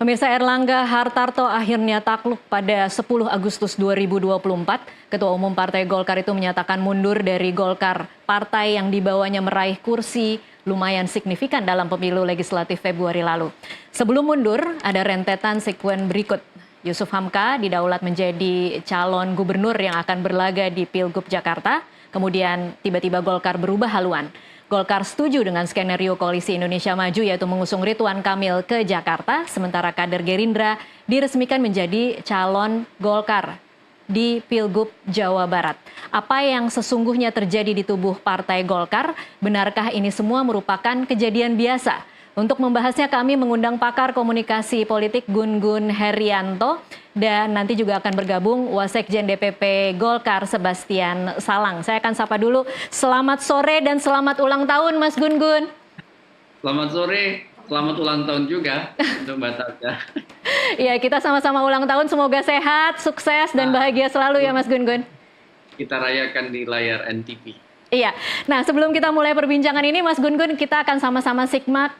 Pemirsa, Erlangga Hartarto akhirnya takluk pada 10 Agustus 2024. Ketua Umum Partai Golkar itu menyatakan mundur dari Golkar, partai yang dibawanya meraih kursi lumayan signifikan dalam pemilu legislatif Februari lalu. Sebelum mundur, ada rentetan sekuen berikut. Yusuf Hamka didaulat menjadi calon gubernur yang akan berlaga di Pilgub Jakarta. Kemudian tiba-tiba Golkar berubah haluan. Golkar setuju dengan skenario Koalisi Indonesia Maju yaitu mengusung Ridwan Kamil ke Jakarta, sementara kader Gerindra diresmikan menjadi calon Golkar di Pilgub Jawa Barat. Apa yang sesungguhnya terjadi di tubuh Partai Golkar? Benarkah ini semua merupakan kejadian biasa? Untuk membahasnya kami mengundang pakar komunikasi politik Gun Gun Herianto dan nanti juga akan bergabung Wasekjen DPP Golkar Sebastian Salang. Saya akan sapa dulu. Selamat sore dan selamat ulang tahun Mas Gun Gun. Selamat sore, selamat ulang tahun juga untuk Mbak Tasya. Iya, kita sama-sama ulang tahun. Semoga sehat, sukses dan bahagia selalu ya Mas Gun Gun. Kita rayakan di layar NTV. Iya. Nah, sebelum kita mulai perbincangan ini, Mas Gun Gun, kita akan sama-sama simak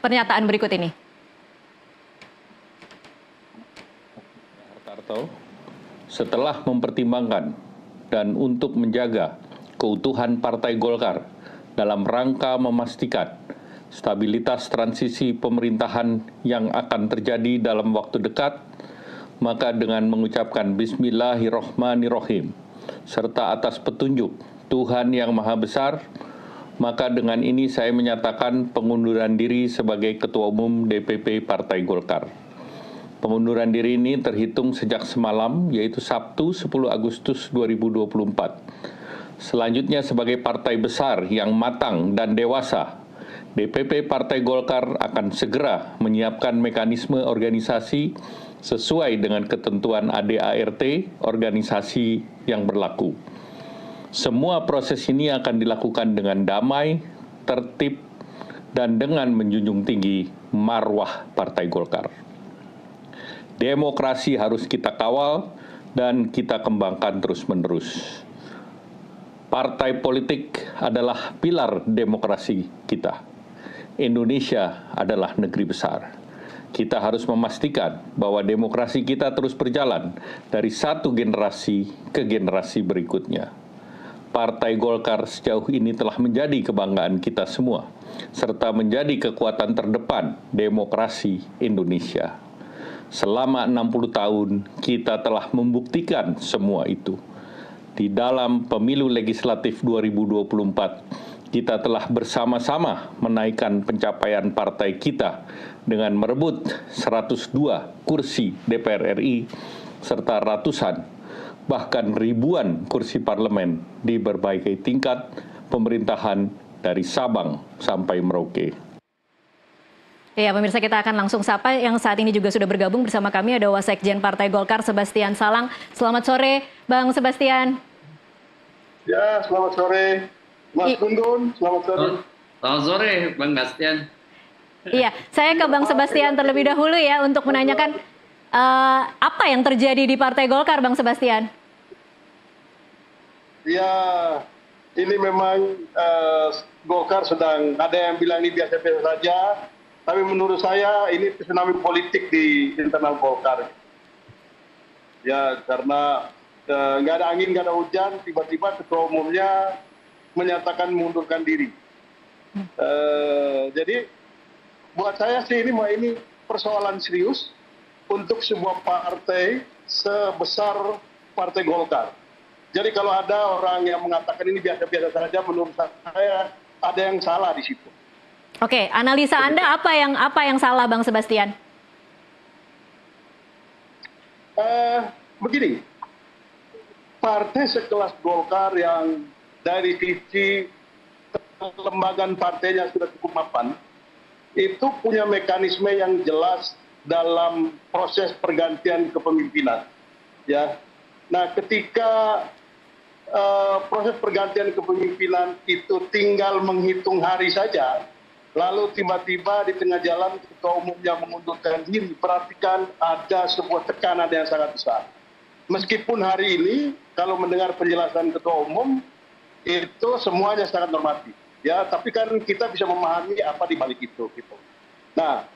pernyataan berikut ini. Hartarto, setelah mempertimbangkan dan untuk menjaga keutuhan Partai Golkar dalam rangka memastikan stabilitas transisi pemerintahan yang akan terjadi dalam waktu dekat, maka dengan mengucapkan Bismillahirrohmanirrohim, serta atas petunjuk Tuhan Yang Maha Besar, maka dengan ini saya menyatakan pengunduran diri sebagai Ketua Umum DPP Partai Golkar. Pengunduran diri ini terhitung sejak semalam, yaitu Sabtu 10 Agustus 2024. Selanjutnya sebagai partai besar yang matang dan dewasa, DPP Partai Golkar akan segera menyiapkan mekanisme organisasi sesuai dengan ketentuan ADART organisasi yang berlaku. Semua proses ini akan dilakukan dengan damai, tertib, dan dengan menjunjung tinggi marwah Partai Golkar. Demokrasi harus kita kawal dan kita kembangkan terus-menerus. Partai politik adalah pilar demokrasi kita. Indonesia adalah negeri besar. Kita harus memastikan bahwa demokrasi kita terus berjalan dari satu generasi ke generasi berikutnya. Partai Golkar sejauh ini telah menjadi kebanggaan kita semua, serta menjadi kekuatan terdepan demokrasi Indonesia. Selama 60 tahun, kita telah membuktikan semua itu. Di dalam pemilu legislatif 2024, kita telah bersama-sama menaikkan pencapaian partai kita dengan merebut 102 kursi DPR RI, serta ratusan bahkan ribuan kursi parlemen di berbagai tingkat pemerintahan dari Sabang sampai Merauke. Ya, pemirsa, kita akan langsung sapa yang saat ini juga sudah bergabung bersama kami, ada Wasekjen Partai Golkar Sebastian Salang. Selamat sore, Bang Sebastian. Ya, selamat sore, Mas Gun Gun. Selamat sore. Selamat sore, Bang Bastian. Iya, saya ke Bang Sebastian terlebih dahulu ya untuk menanyakan apa yang terjadi di Partai Golkar, Bang Sebastian? Ya, ini memang Golkar sedang, ada yang bilang ini biasa-biasa saja, tapi menurut saya ini tsunami politik di internal Golkar. Ya, karena nggak ada angin, nggak ada hujan, tiba-tiba ketua umumnya menyatakan mengundurkan diri. Jadi buat saya sih ini persoalan serius untuk sebuah partai sebesar Partai Golkar. Jadi kalau ada orang yang mengatakan ini biasa-biasa saja, menurut saya ada yang salah di situ. Oke, analisa Anda apa yang salah, Bang Sebastian? Begini, partai sekelas Golkar yang dari sisi kelembagaan partainya sudah cukup mapan, itu punya mekanisme yang jelas dalam proses pergantian kepemimpinan. Ya, nah ketika proses pergantian kepemimpinan itu tinggal menghitung hari saja, lalu tiba-tiba di tengah jalan ketua umumnya mengundurkan diri, perhatikan ada sebuah tekanan yang sangat besar. Meskipun hari ini kalau mendengar penjelasan ketua umum itu semuanya sangat normatif, ya, tapi kan kita bisa memahami apa di balik itu, gitu. Nah,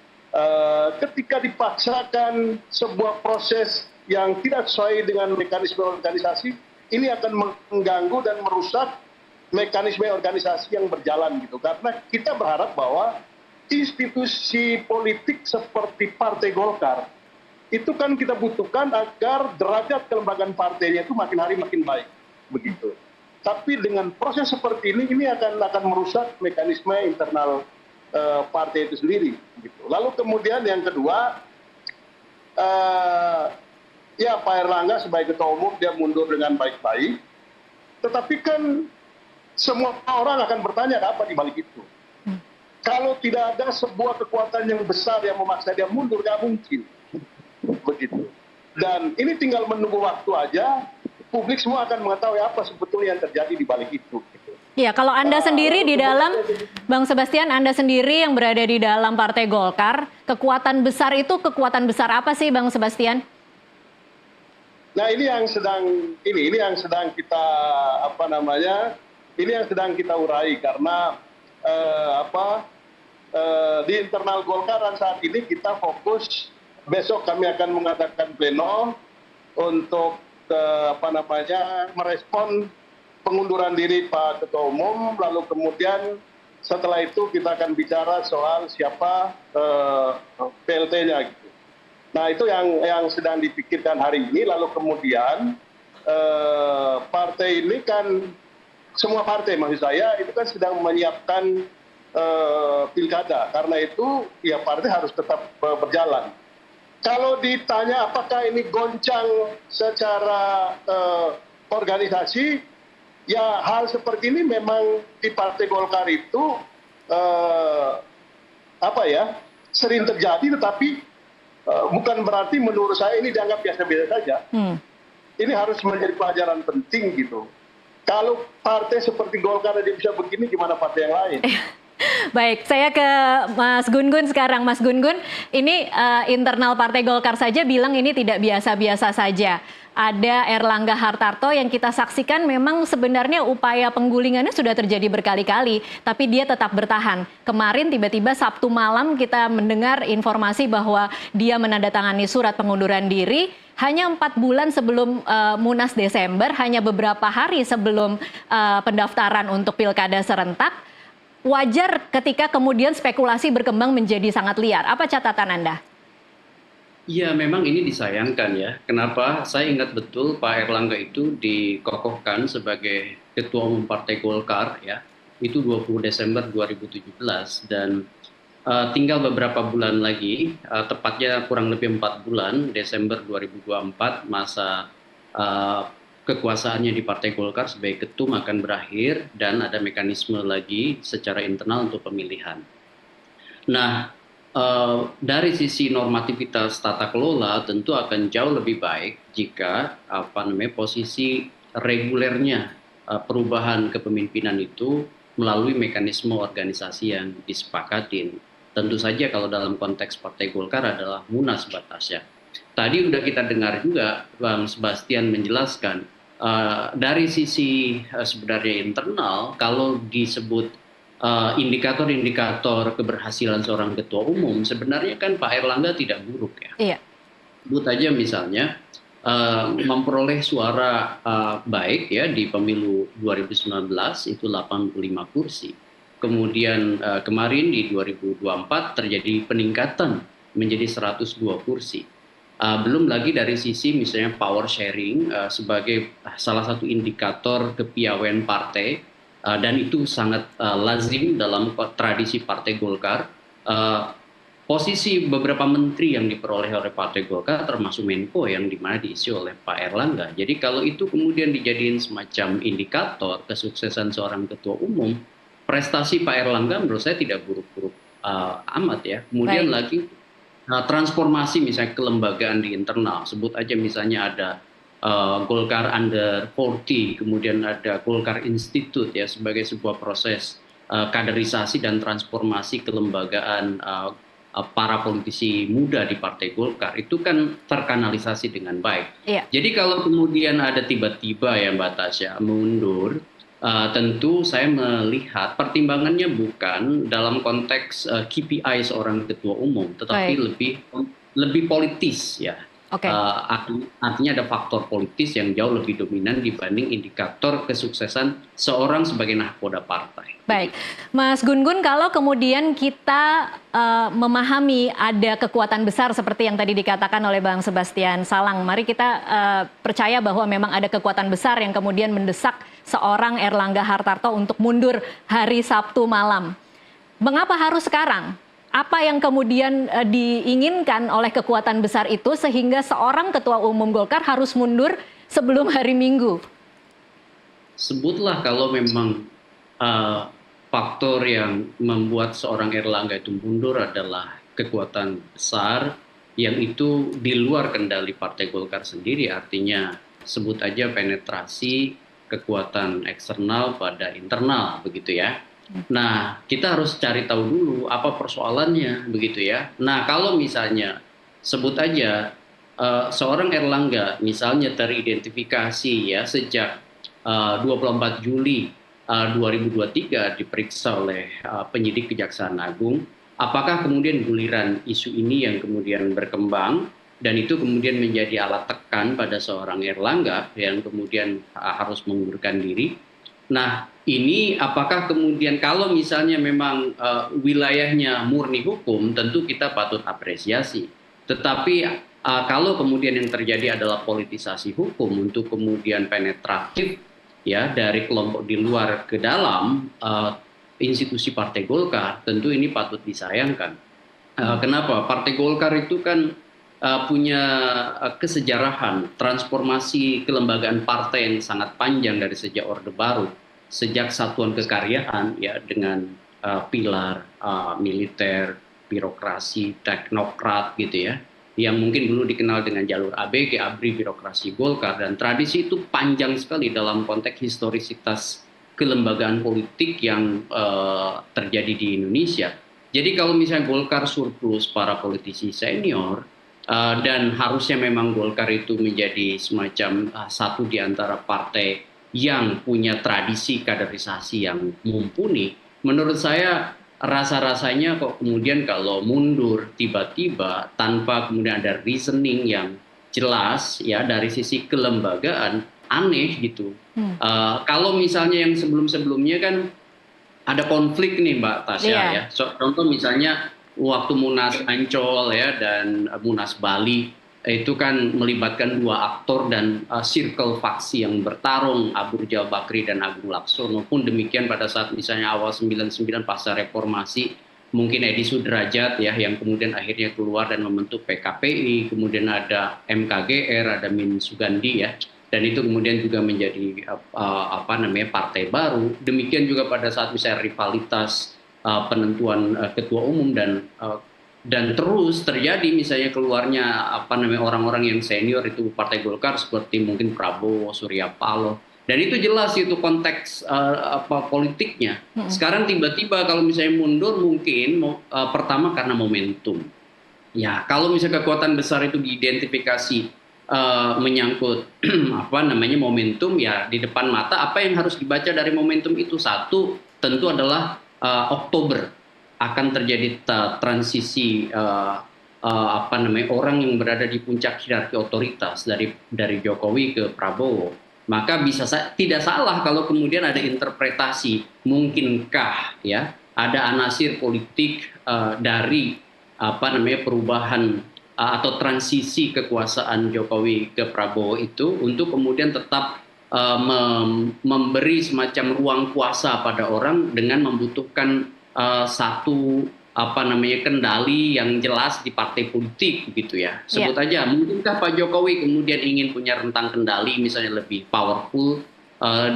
ketika dipaksakan sebuah proses yang tidak sesuai dengan mekanisme organisasi, ini akan mengganggu dan merusak mekanisme organisasi yang berjalan gitu. Karena kita berharap bahwa institusi politik seperti Partai Golkar itu kan kita butuhkan agar derajat kelembagaan partainya itu makin hari makin baik, begitu. Tapi dengan proses seperti ini akan merusak mekanisme internal partai itu sendiri. Gitu. Lalu kemudian yang kedua, ya Pak Erlangga sebagai ketua umum dia mundur dengan baik-baik, tetapi kan semua orang akan bertanya apa di balik itu. Kalau tidak ada sebuah kekuatan yang besar yang memaksa dia mundur, nggak mungkin. Begitu. Dan ini tinggal menunggu waktu aja, publik semua akan mengetahui apa sebetulnya yang terjadi di balik itu. Iya, kalau Anda sendiri di dalam, Bang Sebastian, Anda sendiri yang berada di dalam Partai Golkar, kekuatan besar itu kekuatan besar apa sih, Bang Sebastian? Nah, ini yang sedang kita ini yang sedang kita urai karena di internal Golkar saat ini kita fokus. Besok kami akan mengadakan pleno untuk merespon pengunduran diri Pak Ketua Umum, lalu kemudian setelah itu kita akan bicara soal siapa PLT-nya gitu. Nah, itu yang sedang dipikirkan hari ini. Lalu kemudian partai ini kan semua partai maksud saya itu kan sedang menyiapkan pilkada. Karena itu ya partai harus tetap berjalan. Kalau ditanya apakah ini goncang secara organisasi, ya hal seperti ini memang di Partai Golkar itu sering terjadi, tetapi bukan berarti menurut saya ini dianggap biasa-biasa saja. Ini harus menjadi pelajaran penting gitu. Kalau partai seperti Golkar aja bisa begini, gimana partai yang lain? Baik, saya ke Mas Gun-Gun sekarang. Mas Gun-Gun, ini internal Partai Golkar saja bilang ini tidak biasa-biasa saja. Ada Erlangga Hartarto yang kita saksikan memang sebenarnya upaya penggulingannya sudah terjadi berkali-kali, tapi dia tetap bertahan. Kemarin tiba-tiba Sabtu malam kita mendengar informasi bahwa dia menandatangani surat pengunduran diri hanya 4 bulan sebelum Munas Desember, hanya beberapa hari sebelum pendaftaran untuk pilkada serentak. Wajar ketika kemudian spekulasi berkembang menjadi sangat liar. Apa catatan Anda? Iya, memang ini disayangkan ya. Kenapa? Saya ingat betul Pak Erlangga itu dikokohkan sebagai Ketua Umum Partai Golkar ya. Itu 20 Desember 2017 dan tinggal beberapa bulan lagi, tepatnya kurang lebih 4 bulan, Desember 2024 masa kekuasaannya di Partai Golkar sebagai ketum akan berakhir dan ada mekanisme lagi secara internal untuk pemilihan. Nah, dari sisi normativitas tata kelola tentu akan jauh lebih baik jika posisi regulernya perubahan kepemimpinan itu melalui mekanisme organisasi yang disepakatin. Tentu saja kalau dalam konteks Partai Golkar adalah Munas batasnya. Tadi sudah kita dengar juga Bang Sebastian menjelaskan dari sisi sebenarnya internal, kalau disebut indikator-indikator keberhasilan seorang ketua umum, sebenarnya kan Pak Erlangga tidak buruk ya. Iya. Sebut aja misalnya memperoleh suara baik ya di pemilu 2019 itu 85 kursi. Kemudian kemarin di 2024 terjadi peningkatan menjadi 102 kursi. Belum lagi dari sisi misalnya power sharing sebagai salah satu indikator kepiawaian partai dan itu sangat lazim dalam tradisi Partai Golkar. Posisi beberapa menteri yang diperoleh oleh Partai Golkar termasuk Menko yang dimana diisi oleh Pak Erlangga. Jadi kalau itu kemudian dijadiin semacam indikator kesuksesan seorang ketua umum, prestasi Pak Erlangga menurut saya tidak buruk-buruk amat ya. Kemudian lagi transformasi misalnya kelembagaan di internal, sebut aja misalnya ada Golkar Under 40, kemudian ada Golkar Institute ya sebagai sebuah proses kaderisasi dan transformasi kelembagaan para politisi muda di Partai Golkar itu kan terkanalisasi dengan baik. Iya. Jadi kalau kemudian ada tiba-tiba ya Mbak Tasya mundur, tentu saya melihat pertimbangannya bukan dalam konteks KPI seorang ketua umum, tetapi lebih politis ya. Oke. Artinya ada faktor politis yang jauh lebih dominan dibanding indikator kesuksesan seorang sebagai nahkoda partai. Baik, Mas Gun-Gun, kalau kemudian kita memahami ada kekuatan besar seperti yang tadi dikatakan oleh Bang Sebastian Salang, mari kita percaya bahwa memang ada kekuatan besar yang kemudian mendesak seorang Erlangga Hartarto untuk mundur hari Sabtu malam. Mengapa harus sekarang? Apa yang kemudian diinginkan oleh kekuatan besar itu sehingga seorang ketua umum Golkar harus mundur sebelum hari Minggu? Sebutlah kalau memang faktor yang membuat seorang Erlangga itu mundur adalah kekuatan besar yang itu di luar kendali Partai Golkar sendiri, artinya sebut aja penetrasi kekuatan eksternal pada internal, begitu ya. Nah, kita harus cari tahu dulu apa persoalannya, begitu ya. Nah, kalau misalnya sebut aja seorang Erlangga misalnya teridentifikasi ya sejak 24 Juli 2023 diperiksa oleh penyidik Kejaksaan Agung, apakah kemudian guliran isu ini yang kemudian berkembang dan itu kemudian menjadi alat tekan pada seorang Erlangga yang kemudian harus mengundurkan diri. Nah, ini apakah kemudian kalau misalnya memang wilayahnya murni hukum, tentu kita patut apresiasi. Tetapi kalau kemudian yang terjadi adalah politisasi hukum untuk kemudian penetratif ya dari kelompok di luar ke dalam institusi Partai Golkar, tentu ini patut disayangkan. Kenapa? Partai Golkar itu kan punya kesejarahan transformasi kelembagaan partai yang sangat panjang dari sejak Orde Baru, sejak Satuan Kekaryaan ya dengan pilar militer, birokrasi, teknokrat gitu ya, yang mungkin dulu dikenal dengan jalur ABG, ABRI, birokrasi Golkar, dan tradisi itu panjang sekali dalam konteks historisitas kelembagaan politik yang terjadi di Indonesia. Jadi kalau misalnya Golkar surplus para politisi senior, dan harusnya memang Golkar itu menjadi semacam satu di antara partai yang punya tradisi kaderisasi yang mumpuni, menurut saya rasa-rasanya kok kemudian kalau mundur tiba-tiba tanpa kemudian ada reasoning yang jelas ya dari sisi kelembagaan, aneh gitu. Kalau misalnya yang sebelum-sebelumnya kan ada konflik nih Mbak Tasya ya. Contoh misalnya waktu Munas Ancol ya dan Munas Bali itu kan melibatkan dua aktor dan circle faksi yang bertarung, Abu Rizal Bakri dan Agung Laksono. Pun demikian pada saat misalnya awal 99 pasca reformasi, mungkin Edi Sudrajat ya yang kemudian akhirnya keluar dan membentuk PKPI, kemudian ada MKGR, ada Min Sugandi ya, dan itu kemudian juga menjadi partai baru. Demikian juga pada saat misalnya rivalitas penentuan ketua umum dan terus terjadi misalnya keluarnya orang-orang yang senior itu Partai Golkar seperti mungkin Prabowo, Surya Paloh, dan itu jelas itu konteks politiknya. Sekarang tiba-tiba kalau misalnya mundur mungkin pertama karena momentum. Ya, kalau misalnya kekuatan besar itu diidentifikasi menyangkut momentum ya di depan mata, apa yang harus dibaca dari momentum itu? Satu tentu adalah Oktober akan terjadi transisi orang yang berada di puncak hierarki otoritas dari Jokowi ke Prabowo. Maka tidak salah kalau kemudian ada interpretasi mungkinkah ya ada anasir politik dari perubahan atau transisi kekuasaan Jokowi ke Prabowo itu untuk kemudian tetap memberi semacam ruang kuasa pada orang dengan membutuhkan satu kendali yang jelas di partai politik gitu ya. Sebut aja, mungkinkah Pak Jokowi kemudian ingin punya rentang kendali misalnya lebih powerful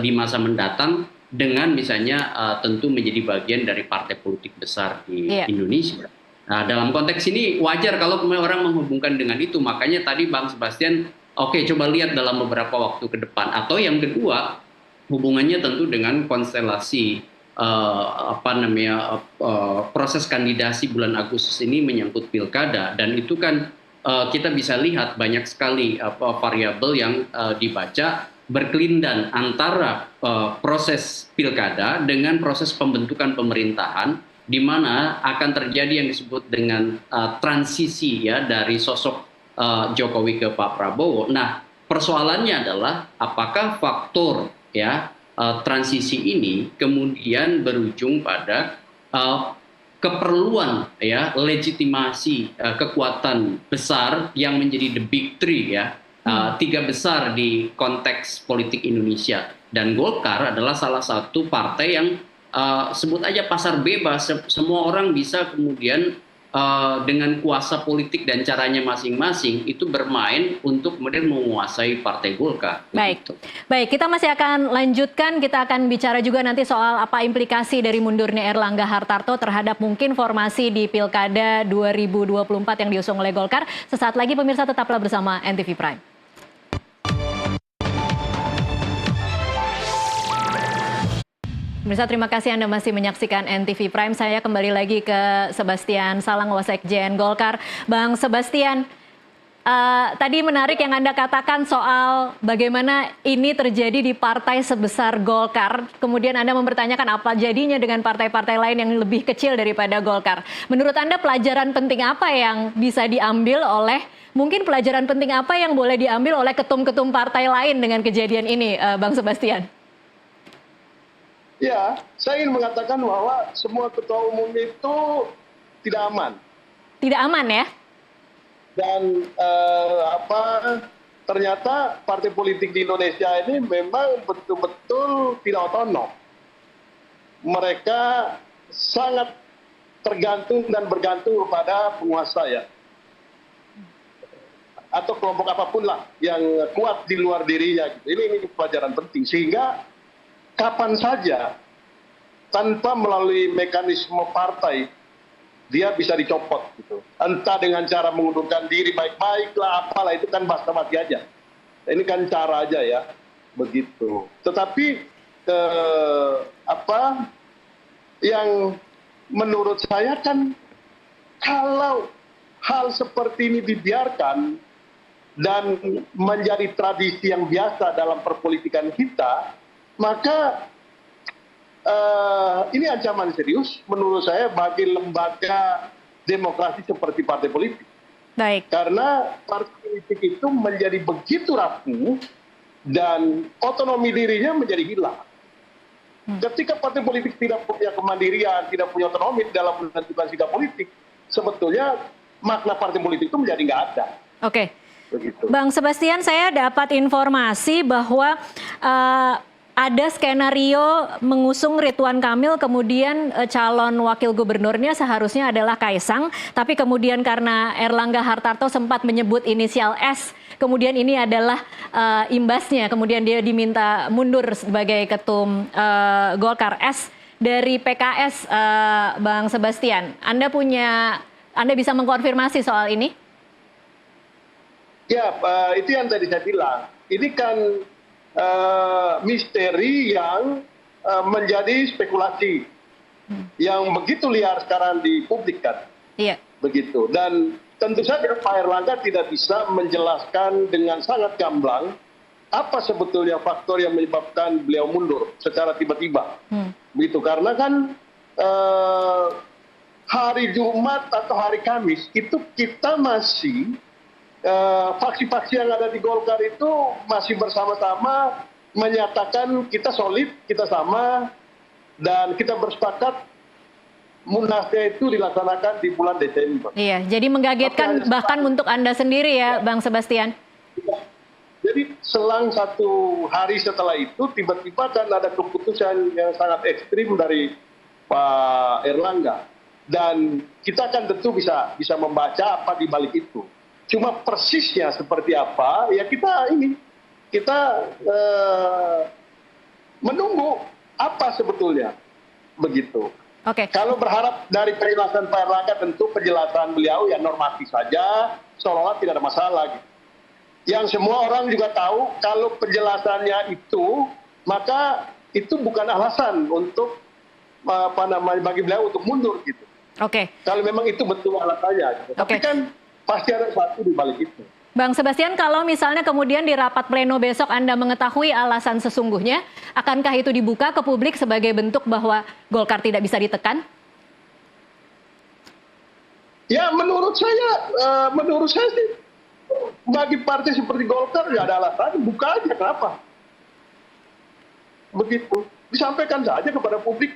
di masa mendatang dengan misalnya tentu menjadi bagian dari partai politik besar di Indonesia. Nah, dalam konteks ini wajar kalau kemudian orang menghubungkan dengan itu. Makanya tadi Bang Sebastian, coba lihat dalam beberapa waktu ke depan. Atau yang kedua, hubungannya tentu dengan konstelasi proses kandidasi bulan Agustus ini menyangkut pilkada, dan itu kan kita bisa lihat banyak sekali variabel yang dibaca berkelindan antara proses pilkada dengan proses pembentukan pemerintahan, di mana akan terjadi yang disebut dengan transisi ya dari sosok Jokowi ke Pak Prabowo. Nah, persoalannya adalah apakah faktor ya transisi ini kemudian berujung pada keperluan ya legitimasi kekuatan besar yang menjadi the big three ya, tiga besar di konteks politik Indonesia, dan Golkar adalah salah satu partai yang sebut aja pasar bebas, semua orang bisa kemudian dengan kuasa politik dan caranya masing-masing itu bermain untuk kemudian menguasai Partai Golkar. Baik, Gitu. baik. Kita masih akan lanjutkan. Kita akan bicara juga nanti soal apa implikasi dari mundurnya Erlangga Hartarto terhadap mungkin formasi di Pilkada 2024 yang diusung oleh Golkar. Sesaat lagi pemirsa tetaplah bersama NTV Prime. Pemirsa, terima kasih Anda masih menyaksikan NTV Prime. Saya kembali lagi ke Sebastian Salang, Wasekjen Golkar. Bang Sebastian, tadi menarik yang Anda katakan soal bagaimana ini terjadi di partai sebesar Golkar. Kemudian Anda mempertanyakan apa jadinya dengan partai-partai lain yang lebih kecil daripada Golkar. Menurut Anda pelajaran penting apa yang bisa diambil oleh, mungkin pelajaran penting apa yang boleh diambil oleh ketum-ketum partai lain dengan kejadian ini, Bang Sebastian? Ya, saya ingin mengatakan bahwa semua ketua umum itu tidak aman. Tidak aman ya? Dan ternyata partai politik di Indonesia ini memang betul-betul tidak otonom. Mereka sangat tergantung dan bergantung kepada penguasa ya. Atau kelompok apapun lah yang kuat di luar dirinya. Ini pelajaran penting. Sehingga kapan saja tanpa melalui mekanisme partai dia bisa dicopot gitu. Entah dengan cara mengundurkan diri baik-baik lah, apalah, itu kan basa-basi aja. Ini kan cara aja ya, begitu. Tetapi yang menurut saya kan kalau hal seperti ini dibiarkan dan menjadi tradisi yang biasa dalam perpolitikan kita, maka ini ancaman serius menurut saya bagi lembaga demokrasi seperti partai politik. Baik. Karena partai politik itu menjadi begitu rapuh dan otonomi dirinya menjadi hilang. Ketika partai politik tidak punya kemandirian, tidak punya otonomi dalam menentukan sikap politik, sebetulnya makna partai politik itu menjadi nggak ada. Oke. Begitu. Bang Sebastian, saya dapat informasi bahwa ada skenario mengusung Ridwan Kamil, kemudian calon wakil gubernurnya seharusnya adalah Kaisang, tapi kemudian karena Erlangga Hartarto sempat menyebut inisial S, kemudian ini adalah imbasnya, kemudian dia diminta mundur sebagai ketum Golkar. S dari PKS, Bang Sebastian, Anda bisa mengkonfirmasi soal ini? Ya, itu yang tadi saya bilang. Ini kan misteri yang menjadi spekulasi yang begitu liar sekarang di publik kan. Iya. Begitu. Dan tentu saja Pak Erlangga tidak bisa menjelaskan dengan sangat gamblang apa sebetulnya faktor yang menyebabkan beliau mundur secara tiba-tiba. Begitu. Karena kan hari Jumat atau hari Kamis itu kita masih faksi-faksi yang ada di Golkar itu masih bersama-sama menyatakan kita solid, kita sama, dan kita bersepakat Munasnya itu dilaksanakan di bulan Desember. Iya, jadi mengagetkan bahkan untuk Anda sendiri ya, Bang Sebastian. Jadi selang satu hari setelah itu tiba-tiba kan ada keputusan yang sangat ekstrim dari Pak Erlangga. Dan kita kan tentu bisa membaca apa di balik itu. Cuma persisnya seperti apa, ya kita menunggu apa sebetulnya, begitu. Oke. Kalau berharap dari penjelasan Pak Erlangga, tentu penjelasan beliau ya normatif saja, seolah-olah tidak ada masalah. Gitu. Yang semua orang juga tahu kalau penjelasannya itu, maka itu bukan alasan untuk bagi beliau untuk mundur gitu. Oke. Kalau memang itu betul alasannya. Gitu. Tapi kan pasti ada satu di balik itu. Bang Sebastian, kalau misalnya kemudian di rapat pleno besok Anda mengetahui alasan sesungguhnya, akankah itu dibuka ke publik sebagai bentuk bahwa Golkar tidak bisa ditekan? Ya menurut saya sih bagi partai seperti Golkar nggak ada alasan, buka aja, kenapa? Begitu, disampaikan saja kepada publik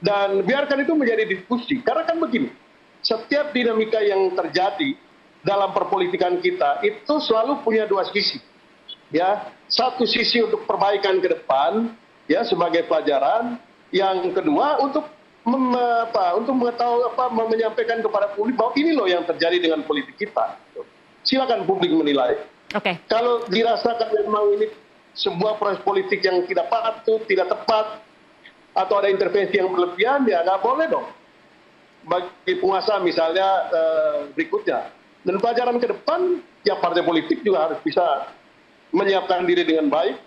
dan biarkan itu menjadi diskusi. Karena kan begini, setiap dinamika yang terjadi dalam perpolitikan kita itu selalu punya dua sisi. Ya, satu sisi untuk perbaikan ke depan, ya sebagai pelajaran. Yang kedua untuk menyampaikan kepada publik bahwa ini loh yang terjadi dengan politik kita. Silakan publik menilai. Oke. Kalau dirasakan memang ini sebuah proses politik yang tidak patut, tidak tepat, atau ada intervensi yang berlebihan, ya nggak boleh dong. Bagi penguasa misalnya berikutnya. Dan pelajaran ke depan, ya partai politik juga harus bisa menyiapkan diri dengan baik.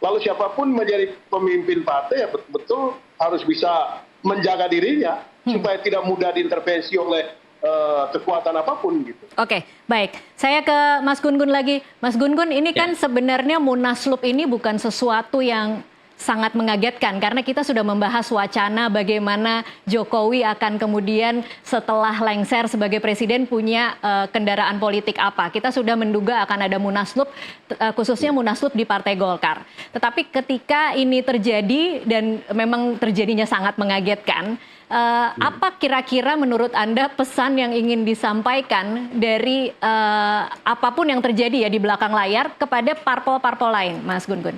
Lalu siapapun menjadi pemimpin partai, ya betul-betul harus bisa menjaga dirinya supaya tidak mudah diintervensi oleh kekuatan apapun gitu. Oke, baik. Saya ke Mas Gun-Gun lagi. Mas Gun-Gun, ini kan sebenarnya Munaslup ini bukan sesuatu yang sangat mengagetkan karena kita sudah membahas wacana bagaimana Jokowi akan kemudian setelah lengser sebagai presiden punya kendaraan politik apa. Kita sudah menduga akan ada Munaslup, khususnya Munaslup di Partai Golkar. Tetapi ketika ini terjadi dan memang terjadinya sangat mengagetkan, apa kira-kira menurut Anda pesan yang ingin disampaikan dari apapun yang terjadi ya di belakang layar kepada parpol-parpol lain, Mas Gun-Gun?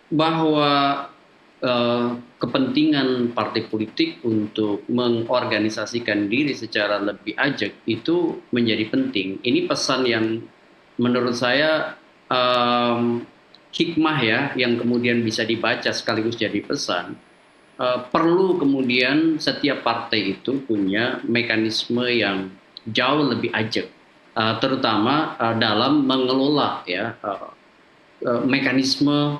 Bahwa kepentingan partai politik untuk mengorganisasikan diri secara lebih ajak itu menjadi penting. Ini pesan yang menurut saya hikmah ya, yang kemudian bisa dibaca sekaligus jadi pesan. Perlu kemudian setiap partai itu punya mekanisme yang jauh lebih ajak, terutama dalam mengelola ya mekanisme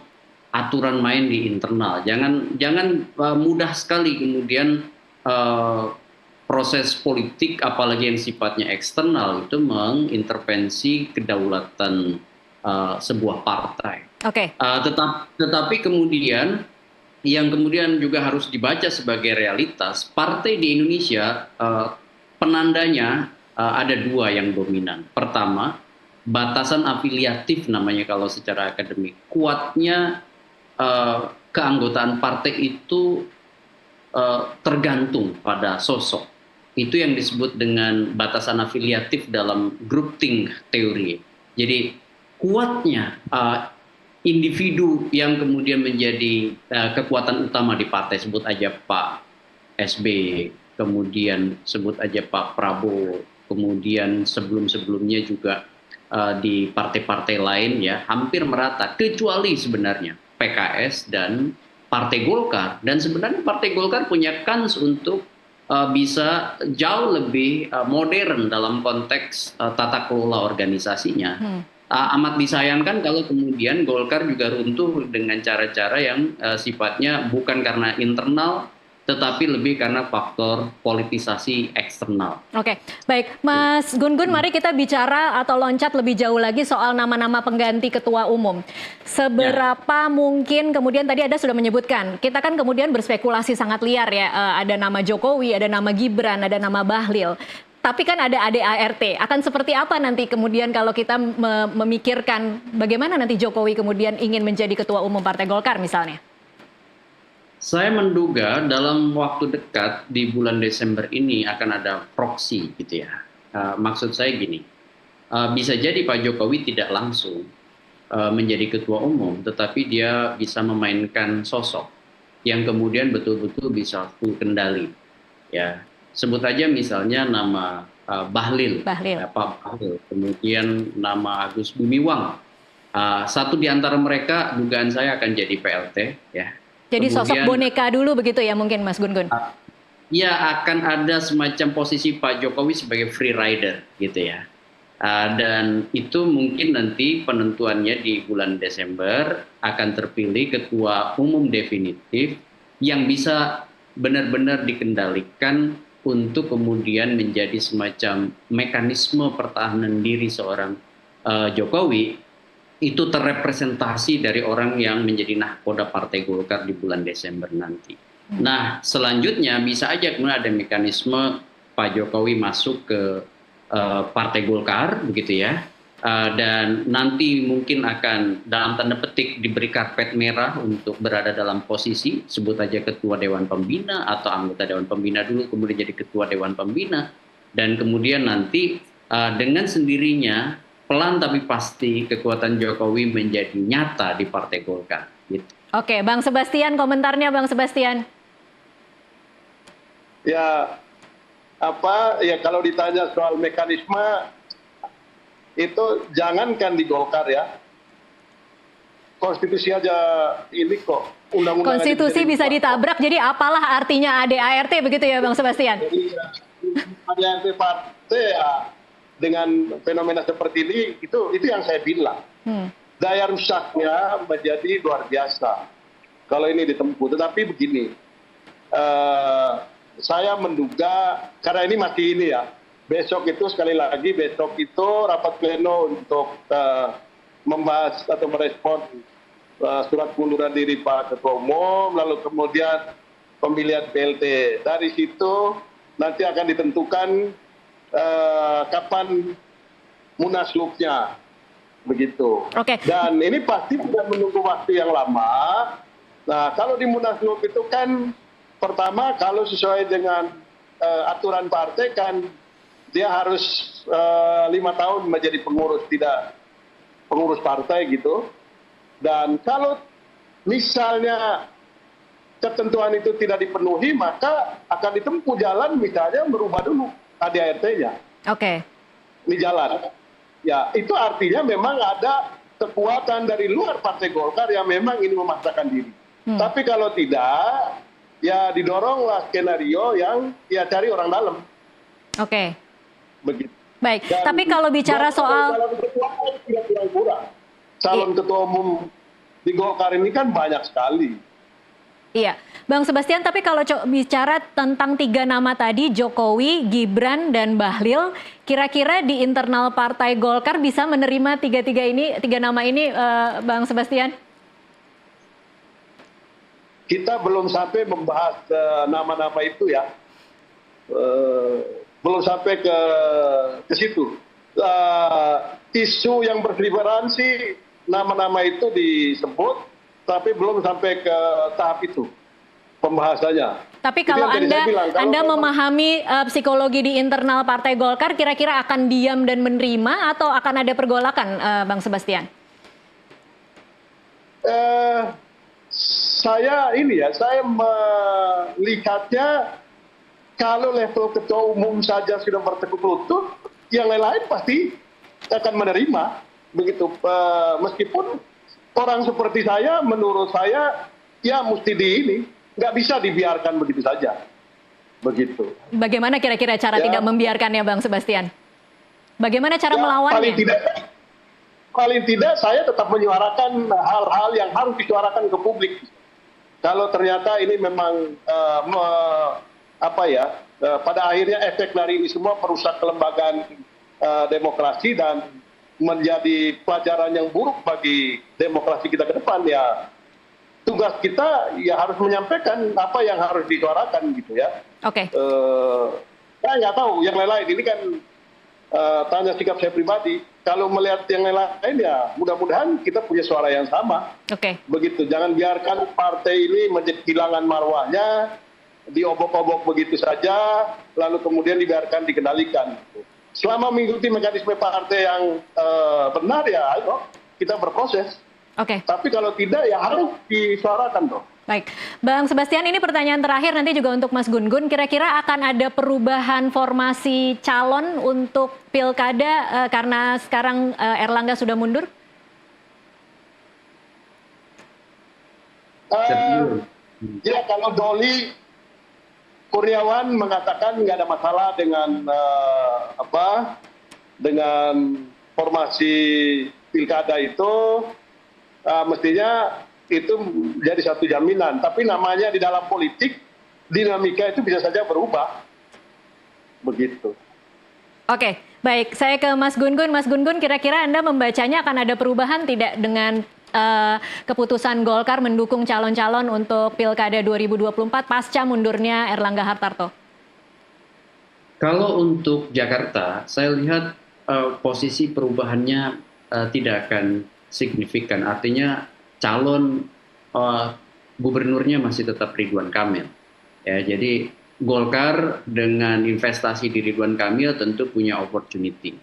aturan main di internal. Jangan mudah sekali kemudian proses politik apalagi yang sifatnya eksternal itu mengintervensi kedaulatan sebuah partai. Oke. Tetapi kemudian yang kemudian juga harus dibaca sebagai realitas, partai di Indonesia penandanya ada dua yang dominan. Pertama, batasan afiliatif namanya kalau secara akademik. Kuatnya keanggotaan partai itu tergantung pada sosok. Itu yang disebut dengan batasan afiliatif dalam group think teori. Jadi kuatnya individu yang kemudian menjadi kekuatan utama di partai, sebut aja Pak SBY, kemudian sebut aja Pak Prabowo, kemudian sebelum-sebelumnya juga di partai-partai lain ya hampir merata, kecuali sebenarnya PKS dan Partai Golkar. Dan sebenarnya Partai Golkar punya kans untuk bisa jauh lebih modern dalam konteks tata kelola organisasinya. Amat disayangkan kalau kemudian Golkar juga runtuh dengan cara-cara yang sifatnya bukan karena internal, tetapi lebih karena faktor politisasi eksternal. Oke, baik. Mas Gun-Gun, mari kita bicara atau loncat lebih jauh lagi soal nama-nama pengganti ketua umum. Seberapa mungkin, kemudian tadi Anda sudah menyebutkan, kita kan kemudian berspekulasi sangat liar ya, ada nama Jokowi, ada nama Gibran, ada nama Bahlil. Tapi kan ada ADART, akan seperti apa nanti kemudian kalau kita memikirkan bagaimana nanti Jokowi kemudian ingin menjadi ketua umum Partai Golkar misalnya? Saya menduga dalam waktu dekat di bulan Desember ini akan ada proksi gitu ya. Maksud saya gini, bisa jadi Pak Jokowi tidak langsung menjadi ketua umum, tetapi dia bisa memainkan sosok yang kemudian betul-betul bisa full kendali. Ya, sebut aja misalnya nama Bahlil. Pak Bahlil, kemudian nama Agus Gumiwang. Satu di antara mereka dugaan saya akan jadi PLT ya. Jadi Kemudian, sosok boneka dulu begitu ya mungkin Mas Gun-Gun? Ya akan ada semacam posisi Pak Jokowi sebagai free rider gitu ya. Dan itu mungkin nanti penentuannya di bulan Desember akan terpilih ketua umum definitif yang bisa benar-benar dikendalikan untuk kemudian menjadi semacam mekanisme pertahanan diri seorang Jokowi itu terrepresentasi dari orang yang menjadi nahkoda Partai Golkar di bulan Desember nanti. Nah, selanjutnya bisa aja kemudian ada mekanisme Pak Jokowi masuk ke Partai Golkar, begitu ya, dan nanti mungkin akan dalam tanda petik diberi karpet merah untuk berada dalam posisi, sebut aja Ketua Dewan Pembina atau anggota Dewan Pembina dulu, kemudian jadi Ketua Dewan Pembina, dan kemudian nanti dengan sendirinya pelan tapi pasti kekuatan Jokowi menjadi nyata di Partai Golkar. Gitu. Oke, Bang Sebastian, komentarnya Bang Sebastian. Ya, kalau ditanya soal mekanisme, itu jangankan di Golkar ya. Konstitusi aja ini kok. Undang-undang Konstitusi bisa ditabrak, jadi apalah artinya ADART begitu ya Bang Sebastian? Jadi ADART partai ya, dengan fenomena seperti ini, itu yang saya bilang. Daya rusaknya menjadi luar biasa kalau ini ditempuh. Tetapi begini, saya menduga, karena ini masih ini ya, besok itu sekali lagi, besok itu rapat pleno untuk membahas atau merespon surat pengunduran diri Pak Ketua Umum, lalu kemudian pemilihan PLT. Dari situ nanti akan ditentukan kapan munaslupnya, begitu. Oke. Dan ini pasti tidak menunggu waktu yang lama. Nah, kalau di munaslup itu kan pertama kalau sesuai dengan aturan partai kan dia harus 5 tahun menjadi pengurus, tidak pengurus partai gitu. Dan kalau misalnya ketentuan itu tidak dipenuhi, maka akan ditempuh jalan misalnya merubah dulu ADART-nya. Oke. Ini jalan. Ya, itu artinya memang ada kekuatan dari luar Partai Golkar yang memang ingin memaksakan diri. Tapi kalau tidak, ya didoronglah skenario yang ya cari orang dalam. Oke. Begitu. Baik, Dan tapi kalau bicara soal calon ketua umum tidak kurang-kurang. Calon ketua umum di Golkar ini kan banyak sekali. Iya, Bang Sebastian, tapi kalau bicara tentang 3 nama tadi, Jokowi, Gibran, dan Bahlil, kira-kira di internal Partai Golkar bisa menerima 3 nama ini, Bang Sebastian? Kita belum sampai membahas nama-nama itu ya. Belum sampai ke situ. Isu yang berseliweran sih, nama-nama itu disebut, tapi belum sampai ke tahap itu pembahasannya. Tapi kalau Anda memahami psikologi di internal Partai Golkar, kira-kira akan diam dan menerima atau akan ada pergolakan, Bang Sebastian? Saya melihatnya kalau level ketua umum saja sudah bertekuk lutut, yang lain-lain pasti akan menerima. Begitu, meskipun orang seperti saya, menurut saya, ya mesti nggak bisa dibiarkan begitu saja. Begitu. Bagaimana kira-kira cara tidak membiarkannya, Bang Sebastian? Bagaimana cara melawannya? Paling tidak saya tetap menyuarakan hal-hal yang harus disuarakan ke publik. Kalau ternyata ini memang pada akhirnya efek dari ini semua merusak kelembagaan demokrasi dan menjadi pelajaran yang buruk bagi demokrasi kita ke depan, ya tugas kita ya harus menyampaikan apa yang harus disuarakan gitu ya. Oke. Saya nggak tahu yang lain-lain, ini kan tanya sikap saya pribadi. Kalau melihat yang lain ya mudah-mudahan kita punya suara yang sama. Oke. Begitu, jangan biarkan partai ini menjadi kehilangan marwahnya, diobok-obok begitu saja, lalu kemudian dibiarkan dikendalikan. Selama mengikuti mekanisme partai yang benar ya ayo kita berproses. Oke. Tapi kalau tidak ya harus disuarakan dong. Baik, Bang Sebastian, ini pertanyaan terakhir nanti juga untuk Mas Gun-Gun. Kira-kira akan ada perubahan formasi calon untuk pilkada karena sekarang Erlangga sudah mundur? Ya, kalau Doli Kurniawan mengatakan nggak ada masalah dengan dengan formasi pilkada itu, mestinya itu jadi satu jaminan. Tapi namanya di dalam politik, dinamika itu bisa saja berubah. begitu. Oke, baik. Saya ke Mas Gun-Gun. Mas Gun-Gun, kira-kira Anda membacanya akan ada perubahan tidak dengan keputusan Golkar mendukung calon-calon untuk Pilkada 2024 pasca mundurnya Erlangga Hartarto? Kalau untuk Jakarta, saya lihat posisi perubahannya tidak akan signifikan. Artinya calon gubernurnya masih tetap Ridwan Kamil. Ya, jadi Golkar dengan investasi di Ridwan Kamil tentu punya opportunity.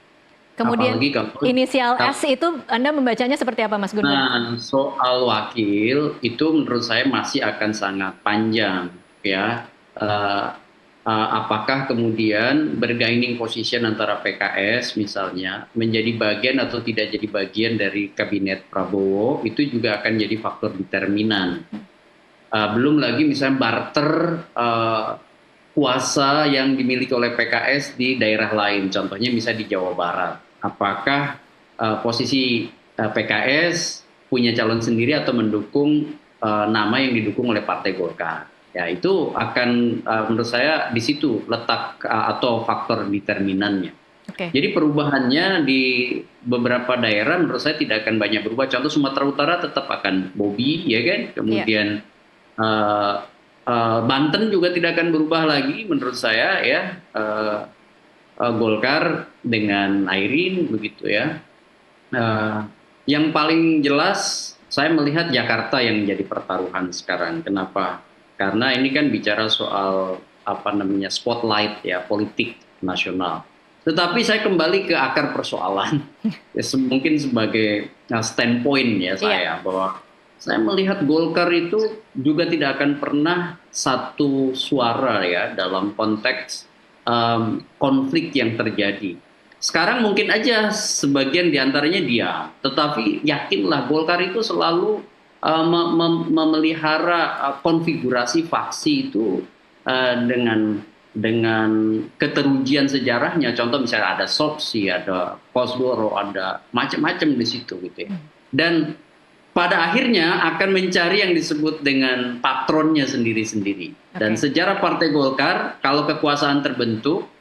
Kemudian Apalagi kalau inisial S itu Anda membacanya seperti apa, Mas Gun-Gun? Nah, soal wakil itu menurut saya masih akan sangat panjang, ya. Apakah kemudian bergaining position antara PKS misalnya menjadi bagian atau tidak jadi bagian dari kabinet Prabowo itu juga akan jadi faktor determinan. Belum lagi misalnya barter kuasa yang dimiliki oleh PKS di daerah lain, contohnya misalnya di Jawa Barat. Apakah posisi PKS punya calon sendiri atau mendukung nama yang didukung oleh Partai Golkar? Ya, itu akan menurut saya di situ letak atau faktor determinannya. Oke. Jadi perubahannya di beberapa daerah menurut saya tidak akan banyak berubah. Contoh Sumatera Utara tetap akan Bobi, ya kan? Kemudian Banten juga tidak akan berubah lagi menurut saya, ya. Golkar dengan Airin begitu ya. Yang paling jelas saya melihat Jakarta yang menjadi pertaruhan sekarang. Kenapa? Karena ini kan bicara soal spotlight ya, politik nasional. Tetapi saya kembali ke akar persoalan. Ya, mungkin sebagai standpoint ya saya bahwa saya melihat Golkar itu juga tidak akan pernah satu suara ya dalam konteks konflik yang terjadi. Sekarang mungkin aja sebagian diantaranya diam, tetapi yakinlah Golkar itu selalu memelihara konfigurasi faksi itu dengan keterujian sejarahnya. Contoh misalnya ada Soksi, ada Kosgoro, ada macam-macam di situ gitu ya. Dan pada akhirnya akan mencari yang disebut dengan patronnya sendiri-sendiri. Dan sejarah Partai Golkar, kalau kekuasaan terbentuk,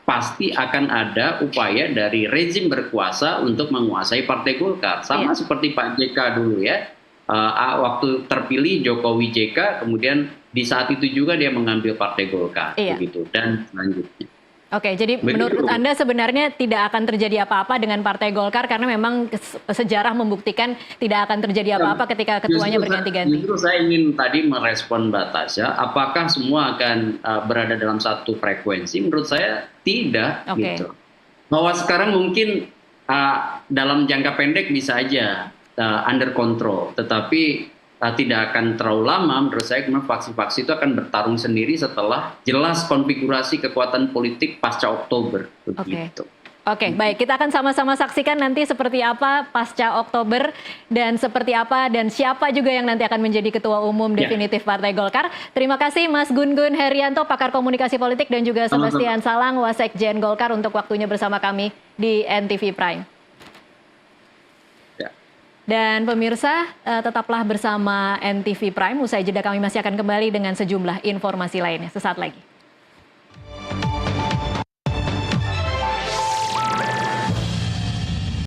pasti akan ada upaya dari rezim berkuasa untuk menguasai Partai Golkar. Sama seperti Pak JK dulu ya. Waktu terpilih Jokowi JK, kemudian di saat itu juga dia mengambil Partai Golkar. Begitu. Dan selanjutnya. Oke, jadi menurut Anda sebenarnya tidak akan terjadi apa-apa dengan Partai Golkar karena memang sejarah membuktikan tidak akan terjadi apa-apa ketika ketuanya berganti-ganti. Justru saya ingin tadi merespon Mbak Tasya, apakah semua akan berada dalam satu frekuensi? Menurut saya tidak. Gitu. Bahwa sekarang mungkin dalam jangka pendek bisa aja under control, tetapi tidak akan terlalu lama. Menurut saya karena faksi-faksi itu akan bertarung sendiri setelah jelas konfigurasi kekuatan politik pasca Oktober. Oke, baik. Kita akan sama-sama saksikan nanti seperti apa pasca Oktober dan seperti apa dan siapa juga yang nanti akan menjadi ketua umum definitif Partai Golkar. Terima kasih Mas Gun-Gun Herianto, pakar komunikasi politik, dan juga Sebastian Salang, Wasekjen Golkar, untuk waktunya bersama kami di NTV Prime. Dan pemirsa, tetaplah bersama NTV Prime. Usai jeda kami masih akan kembali dengan sejumlah informasi lainnya. Sesaat lagi.